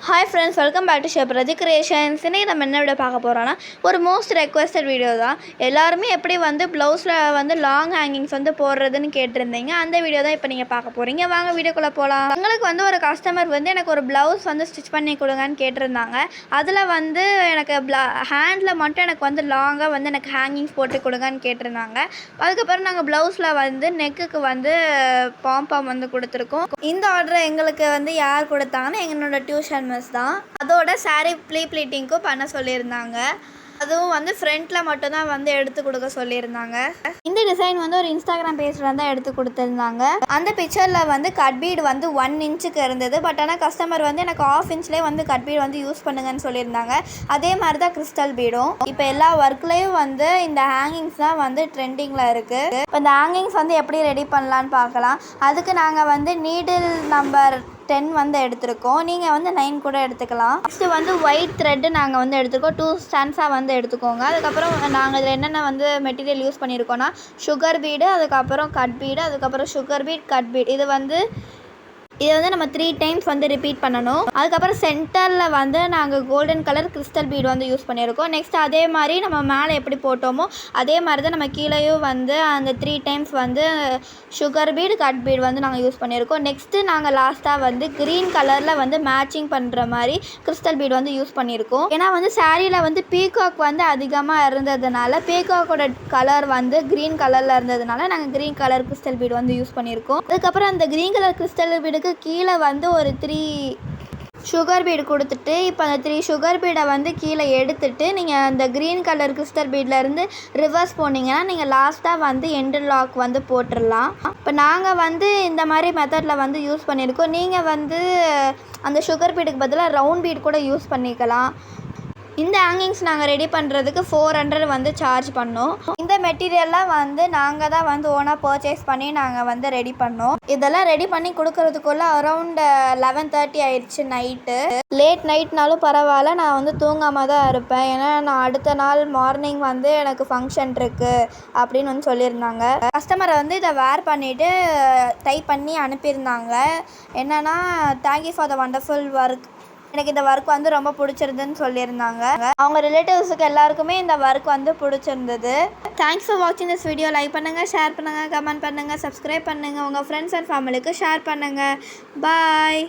Hi friends, welcome back to ஷெப்ரதி creations. இன்றைக்கி நம்ம என்ன வீடியோ பார்க்க போகிறோன்னா ஒரு மோஸ்ட் ரெக்வஸ்டட் வீடியோ தான். எல்லாருமே எப்படி ப்ளவுஸில் லாங் ஹேங்கிங்ஸ் போடுறதுன்னு கேட்டிருந்தீங்க. அந்த வீடியோ தான் இப்போ நீங்கள் பார்க்க போகிறீங்க. வாங்க வீடியோக்குள்ளே போகலாம். எங்களுக்கு ஒரு கஸ்டமர் எனக்கு ஒரு ப்ளவுஸ் ஸ்டிச் பண்ணி கொடுங்கன்னு கேட்டிருந்தாங்க. அதில் எனக்கு ஹேண்டில் மட்டும் எனக்கு லாங்காக எனக்கு ஹேங்கிங்ஸ் போட்டு கொடுங்கன்னு கேட்டிருந்தாங்க. அதுக்கப்புறம் நாங்கள் ப்ளவுஸில் நெக்குக்கு பாம்பாம் கொடுத்துருக்கோம். இந்த ஆர்டரை எங்களுக்கு யார் கொடுத்தாங்கன்னா எங்களோட டியூஷன் மிஸ் தான். அதோட சாரீ ப்ளீட்டிங்க்கும் பண்ண சொல்லியிருந்தாங்க. அதுவும் ஃப்ரண்ட்டில் மட்டும்தான் எடுத்து கொடுக்க சொல்லியிருந்தாங்க. இந்த டிசைன் ஒரு இன்ஸ்டாகிராம் பேஜில் தான் எடுத்து கொடுத்துருந்தாங்க. அந்த பிக்சரில் கட் பீடு 1 இன்ச்சுக்கு இருந்தது. பட் ஆனால் கஸ்டமர் எனக்கு 1/2 இன்ச்லேயே கட் பீடு யூஸ் பண்ணுங்கன்னு சொல்லியிருந்தாங்க. அதே மாதிரி தான் கிறிஸ்டல் பீடும். இப்போ எல்லா ஒர்க்லேயும் இந்த ஹேங்கிங்ஸ் தான் ட்ரெண்டிங்கில் இருக்குது. இப்போ இந்த ஹேங்கிங்ஸ் எப்படி ரெடி பண்ணலான்னு பார்க்கலாம். அதுக்கு நாங்கள் நீடில் நம்பர் 10 எடுத்திருக்கோம். நீங்கள் 9 கூட எடுத்துக்கலாம். நெக்ஸ்ட்டு ஒயிட் த்ரெட்டு நாங்கள் எடுத்துருக்கோம். 2 ஸ்டான்ஸாக எடுத்துக்கோங்க. அதுக்கப்புறம் நாங்கள் இதில் என்னென்ன மெட்டீரியல் யூஸ் பண்ணியிருக்கோன்னா சுகர் பீடு, அதுக்கப்புறம் கட் பீடு, அதுக்கப்புறம் சுகர் பீட், கட் பீட். இதை நம்ம 3 டைம்ஸ் ரிப்பீட் பண்ணணும். அதுக்கப்புறம் சென்டரில் நாங்கள் golden colour crystal bead use பண்ணியிருக்கோம். நெக்ஸ்ட் அதே மாதிரி நம்ம மேலே எப்படி போட்டோமோ அதே மாதிரி தான் நம்ம கீழேயும் அந்த 3 times sugar bead, cut bead நாங்கள் யூஸ் பண்ணியிருக்கோம். நெக்ஸ்ட்டு நாங்கள் லாஸ்ட்டாக க்ரீன் கலரில் மேட்சிங் பண்ணுற மாதிரி கிறிஸ்டல் பீடு யூஸ் பண்ணியிருக்கோம். ஏன்னா சாரியில் பீகாக் அதிகமாக இருந்ததுனால பீகாக்கோட கலர் க்ரீன் கலரில் இருந்ததுனால நாங்கள் green colour crystal bead use பண்ணியிருக்கோம். அதுக்கப்புறம் அந்த க்ரீன் கலர் கிறிஸ்டல் பீடு கீழே ஒரு 3 சுகர் பீடு கொடுத்துட்டு இப்போ அந்த 3 சுகர் பீடை கீழே எடுத்துட்டு நீங்கள் அந்த க்ரீன் கலர் கிறிஸ்டல் பீட்லேருந்து ரிவர்ஸ் போனீங்கன்னா நீங்கள் லாஸ்ட்டாக எண்டு லாக் போட்டுடலாம். இப்போ நாங்கள் இந்த மாதிரி மெத்தடில் யூஸ் பண்ணியிருக்கோம். நீங்கள் அந்த சுகர் பீடுக்கு பதிலாக ரவுண்ட் பீட் கூட யூஸ் பண்ணிக்கலாம். இந்த ஹேங்கிங்ஸ் நாங்கள் ரெடி பண்ணுறதுக்கு 400 சார்ஜ் பண்ணோம். இந்த மெட்டீரியல்லாம் நாங்கள் தான் ஓனாக பர்ச்சேஸ் பண்ணி நாங்கள் ரெடி பண்ணோம். இதெல்லாம் ரெடி பண்ணி கொடுக்கறதுக்குள்ளே அரௌண்ட் 11:30 ஆயிடுச்சு நைட்டு. லேட் நைட்னாலும் பரவாயில்ல, நான் தூங்காமல் தான் இருப்பேன். ஏன்னா நான் அடுத்த நாள் மார்னிங் எனக்கு ஃபங்க்ஷன் இருக்குது அப்படின்னு சொல்லியிருந்தாங்க. கஸ்டமரை இதை வேர் பண்ணிவிட்டு டைப் பண்ணி அனுப்பியிருந்தாங்க. என்னென்னா thank you for the wonderful work, எனக்கு இந்த ஒர்க் ரொம்ப பிடிச்சிருந்துன்னு சொல்லியிருந்தாங்க. அவங்க ரிலேட்டிவ்ஸுக்கு எல்லாருக்குமே இந்த ஒர்க் பிடிச்சிருந்தது. தேங்க்ஸ் ஃபார் வாட்சிங் திஸ் வீடியோ. லைக் பண்ணுங்கள், ஷேர் பண்ணுங்கள், கமெண்ட் பண்ணுங்கள், சப்ஸ்கிரைப் பண்ணுங்கள், உங்கள் ஃப்ரெண்ட்ஸ் அண்ட் ஃபேமிலிக்கு ஷேர் பண்ணுங்கள். பாய்.